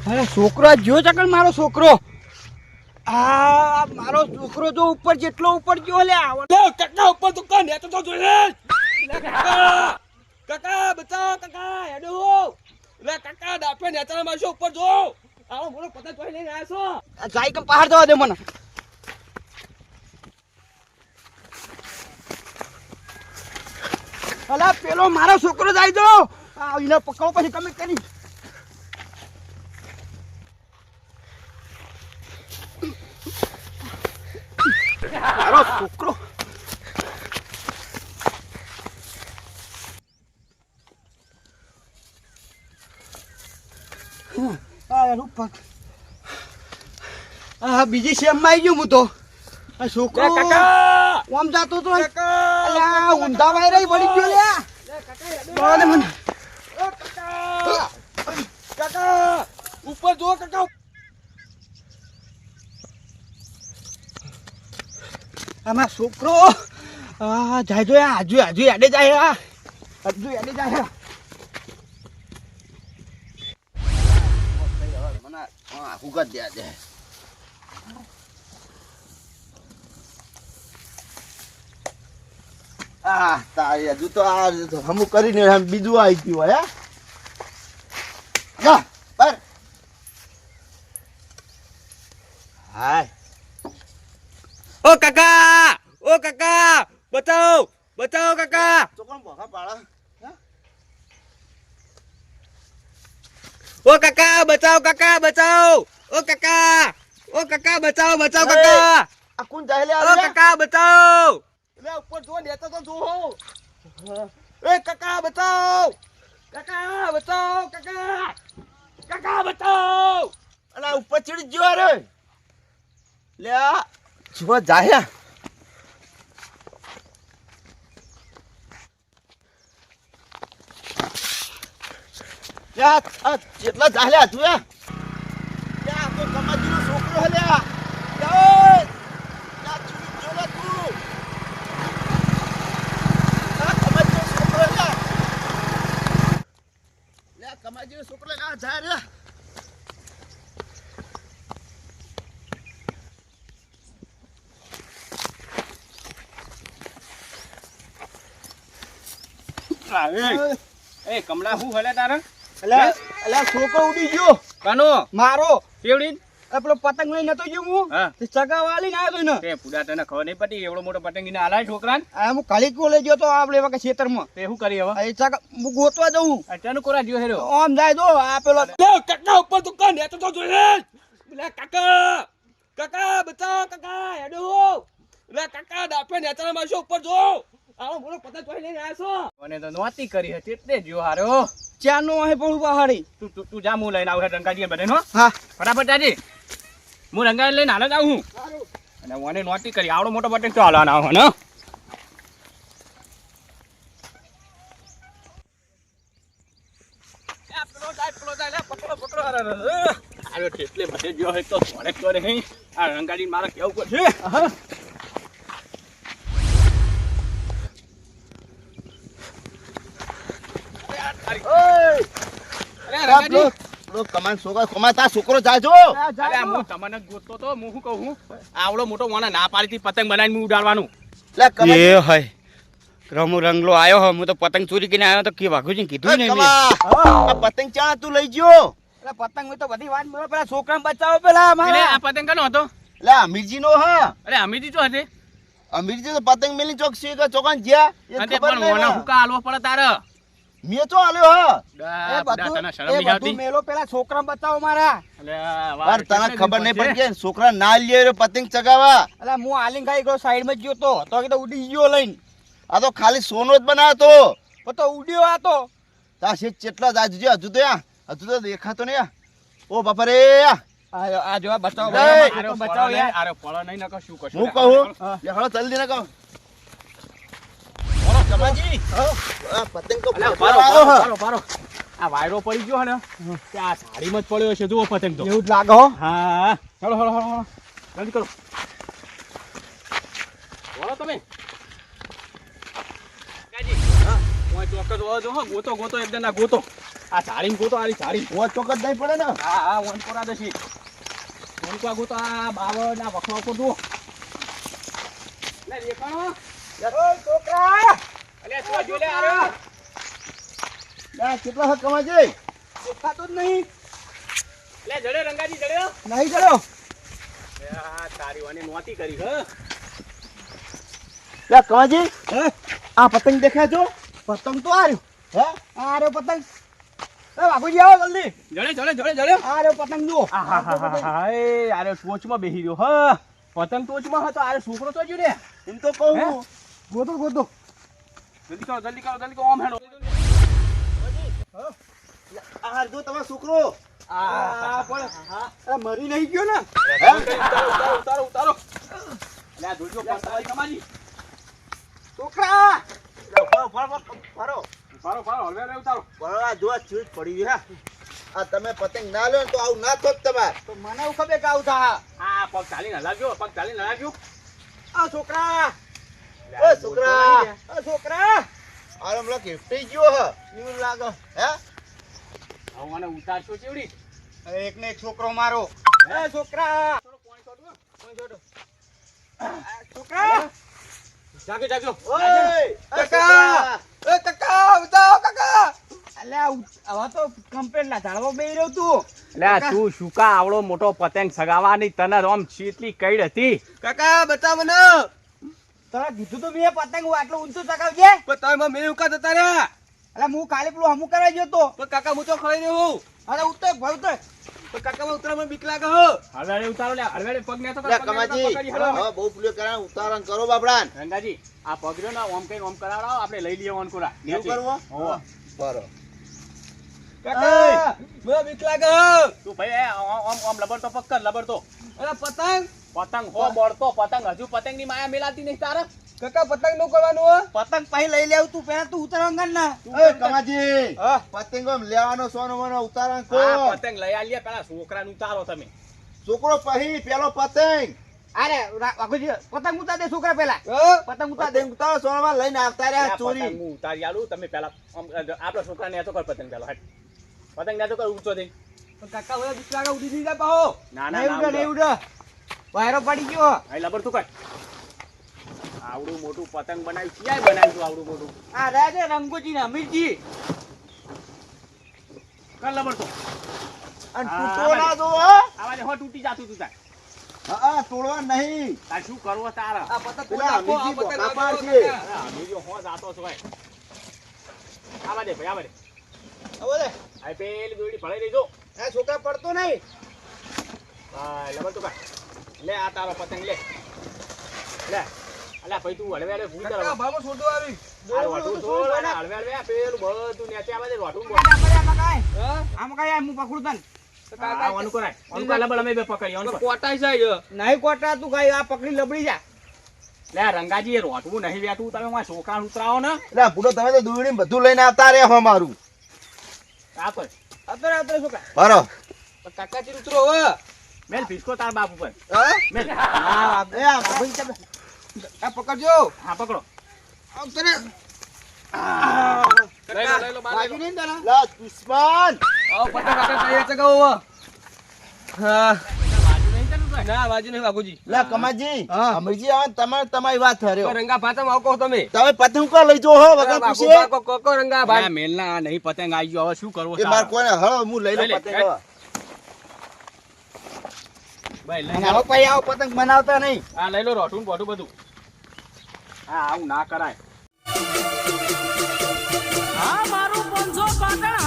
અરે છોકરો જો ચકલ મારો છોકરો આ મારો છોકરો જો ઉપર જેટલો ઉપર ગયો લે કાકા ઉપર તો કાં ને તો જોઈએ કાકા કાકા બચાવ કાકા હેડો લે કાકા ડાપે નેતાના મારશો ઉપર જો આવો મોરો પતા તોય લઈને આયા છો જાય કે પહાડ જવા દે મને અલા પેલો મારો છોકરો જાય જો એને પકડો પછી કમે કરી મારો છોકરો બીજી સેમમાં આવી ગયું હું તો આ છોકરો કાકા ઓમ જાતો તો કાકા ઊંધા વાયરા પડી ગયો લે બોલે મને કાકા ઉપર જો કાકા આમાં છોકરો જાય જો હજુ યાડે જાય હજુ યાડે જાય મને હુગત દે દે તારી હજુ તો આ હમું કરીને બીજું આવી ગયું હોય પર હાય ઓ કાકા બતાવ બતાવ કાકા તો કોણ ભોખા પાડા ઓ કાકા બચાવ કાકા બચાવ ઓ કાકા બચાવ બચાવ કાકા આ કોણ જાય લે ઓ કાકા બચાવ લે ઉપર જો નેતા તો જો એ કાકા બચાવ કાકા બચાવ કાકા બચાવ અલા ઉપર ચડી ગયો રે લે જો જાય યા જેટલા જાલ્યા તું યા તો કમાજીનો છોકરો હલ્યા યા ચૂડી જોલે તું કમાજીનો છોકરો યા લે કમાજીનો છોકરો લા જા રે એ કમલા હું હલે તારે અલા છોકરો ઉડી ગયો કાનો મારો કેવડી પેલો પતંગ લઈને નતો ગયો હું હા ચગાવા લઈને આવ્યો ને તે પુડા તને ખબર નહીં પડી એવડો મોટો પતંગીને આલાય છોકરાને આ હું કાલી કોલે ગયો તો આપણે એવા કે ખેતરમાં તે શું કરી હવે એ ચગા હું ગોતવા જઉં અચાનક કોરા જીવ હેરો આમ જાય જો આ પેલો કાકા ઉપર તો કાં ને તો જોઈએ લે કાકા બચાવ કાકા હેડો લે કાકા ડાપે નેતાના મારશો ઉપર જો આવો મોરો પતા તોય લઈને આયા છો મને તો નોતી કરી હતી એટલે જો હારો ચાનો હે પણ પહાડી તું જા હું લઈને આવું રંગાજી બધે નો હા ફટાફટ જાજી હું રંગાજી લઈને હાલ જ આવું અને મને નોતી કરી આવડો મોટો પતંગ તો હાલવાના આવો ને એટલે બધે જો હોય તો થોડે કરે આ રંગાજી મારે કેવું પડશે છોકરો જાય જો હું તમને ગોતતો તો હું શું કહું આવડો મોટો મને ના પાડી પતંગ બનાવીને ઉડાડવાનું એ હોય રમુ રંગલો આવ્યો હો હું તો પતંગ ચોરી કરીને આવ્યો તો કે વાઘુજી કીધું ને પતંગ ચા તું લઈ ગયો પતંગ તો બધી વાત બોલો પેલા છોકરાને બચાવો પેલા આ પતંગ કનો હતો એટલે અમીરજી નો હા અરે અમીરજી તો હશે અમીરજી તો પતંગ મેલી ચોક છે કે ચોકાન જ્યાં પણ મને હુકા હાલવો પડે તારે મેં તો આલ્યો હા શરમ નહીં આવતી મેલો પેલા છોકરા બતાવો મારા અરે તને ખબર નહીં પડી કે છોકરા ના લ્યો પતંગ ચગાવવા અલા હું આલિંગ ગાઈ ગયો સાઈડ માં ગયો તો કે ઉડી ગયો લઈને આ તો ખાલી સોનો જ બનાવતો તો ઉડ્યો આ તો તા છે કેટલા જાજુ હજુ તો દેખાતો નહીં ઓ બાપા રે આ જો બતાવો બચાવો યાર અરે પડો નહીં નકો શું કરશું હું કહું લે હળો જલ્દી ના કહો કમાજી પતંગ તો પારો આ વાયરો પડી ગયો ને ત્યાં સાડીમાં જ પડ્યો છે જુઓ પતંગ તો એવું જ લાગે હો હા હળો જલ્દી કરો બોલો તમે કાજી હા કોઈ ચોક્કસ જો ગોતો એકદમ ના ગોતો આ ઝાડીને ગોતો આરી ઝાડી. ઓ ચોકત નહીં પડે ને. હા હા વનકોરા દશી. વનકોરા ગોતો આ બાવળ ના વખવા ઉપર જુઓ. લે દેખાણો. ઓય છોકરા અલે શું જો લે આરો. ના કેટલા હક કમાજે દેખાતો જ નહીં. લે જડે રંગાજી જડ્યો. નહીં કર્યો આ તારી વાની નોતી કરી હ. લે કમાજી આ પતંગ દેખાય છો પતંગ તો આર્યો હે આ રહ્યો પતંગ એ બાપુજી આવો જલ્દી જડે જડે જડે જડે. આ રહ્યો પતંગ જુઓ હાય આરે ટોચમાં બેહી રહ્યો હ. પતંગ ટોચમાં હતો આરે છોકરો તો જ્યો રે. એમ તો કહું હે? ગોતો ગોતો જલ્દી કરો જલ્દી કરો જલ્દી કરો ઓમ હેડો. આ જો તમારો છોકરો આ પણ આ મરી નહીં ગયો ને ઉતારો ઉતારો ઉતારો. લે આ જોજો પણ તમારી કમાજી. છોકરા ફરો ફરો ફારો ફારો હલવે રે ઉતારો. આ જો ચીજ પડી ગઈ હા આ તમે પતંગ ના લો ને તો આવું ના થોત તમાર તો મને એવું ખબર કે આવું થા આ પગ ચાલીને હલાવજો પગ ચાલીને હલાવજો. આ છોકરા ઓ છોકરા આ છોકરા આરમ લો ગિફ્ટ ગયો હ એવું લાગે હે હવે મને ઉતારશો ચેવડી. એક ને એક છોકરો મારો એ છોકરા થોડો પાણી છોડો પાણી છોડો. છોકરા જાગો જાગો. ઓય કાકા એ કાકા ઉતાવ કાકા અલ્યા હવે તો કમ્પ્લેટ ના ઝાડવા બેહી રહ્યો તું લે તું શુકા આવડો મોટો પતંગ સગાવાની તને આમ ચીટલી કઈડ હતી. કાકા બતા મને તને કીધું તો મેં પતંગ આટલો ઊંચો ચગાવજે પણ તમે મેં ઉકા જતા રહ્યા. અલ્યા હું કાલે પેલું હમું કરાઈ ગયો તો પણ કાકા હું તો ખરી રહ્યો. અરે ઉતર ભાઈ ઉતર પણ કાકા માં ઉતરા માં બીક લાગે હો. હળવેડે ઉતારો લે હળવેડે પગ ને તો લે કમાજી હવે બહુ પુલ્યો કરા ઉતારણ કરો બાપડાન રંગાજી આ પગ રહ્યો ને ઓમ કઈ ઓમ કરાવડાવો આપણે લઈ લઈએ ઓન કોરા. એવું કરવો હોવ. બરો કાકા મને બીક લાગે હો. તું ભાઈ ઓમ ઓમ લબર તો પગ કર લબર તો. અરે પતંગ પતંગ હો બળતો પતંગ હજુ પતંગ ની માયા મેલાતી નહીં તારે. કાકા પતંગ નું કરવાનું હો. પતંગ પાઈ લઈ લેવ તું પહેલા તું ઉતારવા ના એ કમાજી પતંગ આમ લેવાનો સોનો મનો ઉતારણ કો આ પતંગ લઈ આલીએ પેલા છોકરાને ઉતારો તમે. છોકરો પહી પેલો પતંગ અરે વાઘુજી પતંગ ઉતાર દે છોકરા પેલા પતંગ ઉતાર દે પતંગ ઉતારો સોનામાં લઈને આવતા રહ્યા આ ચોરી પતંગ હું ઉતારી આલું તમે પેલા આપણા છોકરાને નેતો કર પતંગ પેલો હટ. પતંગ નેતો કર ઊંચો દે. કાકા હવે બિચારા ઉડી દીધા પાહો ના ના નહીં ઉડે ના નહીં ઉડે વાયરો પડી ગયો હવે લબર તું કર. આવડું મોટું પતંગ બનાવ્યું ક્યાંય બનાવ્યું તું આવડું મોટું. આ રાજે રંગોજી ને અમીરજી કર લબર તું. અને હા, તૂટો ના દો આવાજ હો તૂટી જાતું તું તાર. હા તોડવા નહીં તાર શું કરવો તારા. આ પતંગ પેલા કોણ આપો? આ અમીરજી પતંગ બોકા આપો, પાડશે. કાકા. અરે બીજો હો જાતો છો ભાઈ. આવા દે ભાઈ આવા દે. હવે લે. આ પેલી દોડી ભળાઈ દેજો. આ છોકરા પડતો નહીં હા લબર તું કર. લે આ તારો પતંગ લે. લે અલ્યા ભાઈ તું હળવે હળવે ભૂલ કાકા કર. ભાગો છોડો આવી આ વાટું છોડ અને હળવે હળવે આ પેલું બધું નેચે આવે છે વાટું બોલ. આમાં કાંઈ હા આમાં કાંઈ હું પકડું તને આ ઓનું કરાય. ઓનું કર લબર અમે બે પકડી ઓનું કર. કોટાઈ જાય નહીં કોટા તું કાંઈ આ પકડી લબડી જા લે આ રંગાજી એ રોટવું નહીં વેઠવું તમે મારા છોકરાને ઉતરાવો ને. એટલે ભૂલો તમે તો દોડી બધું લઈને આવતા રહ્યા અમારું આ પર અત્યારે અત્યારે છોકરા બરો કાકાજી ઉતરો હવે મેલ ફિસકો તાર બાપ ઉપર મેલ. હા એ આ ભાઈ તમે આ પકડજો હા પકડો. આમ તને લઈ લો બાજુ નહીં તને લા દુશ્મન આવ પતંગ કાકા કઈ ચગાવો હા બાજુ નહીં તને ભાઈ. ના બાજુ નહીં વાઘુજી લા કમાજી હા. અમરજી આવે તમારે તમારી વાત હર્યો રંગા ભાતમ આવો તમે તમે પતંગ કો લઈ જો હો વગર પૂછે કોકો રંગા આ મેલના આ નહીં પતંગ આવી ગયો હવે શું કરવો એ માર કોઈને હળો હું લઈ લઈ લે, લઉં પતંગ હવે. ભાઈ લઈ અને લો. હવે પછી આવો પતંગ બનાવતા નહીં આ લઈ લો રોટું બોટું બધું. હા આવું ના કરાય. આ મારું 500 પાટણ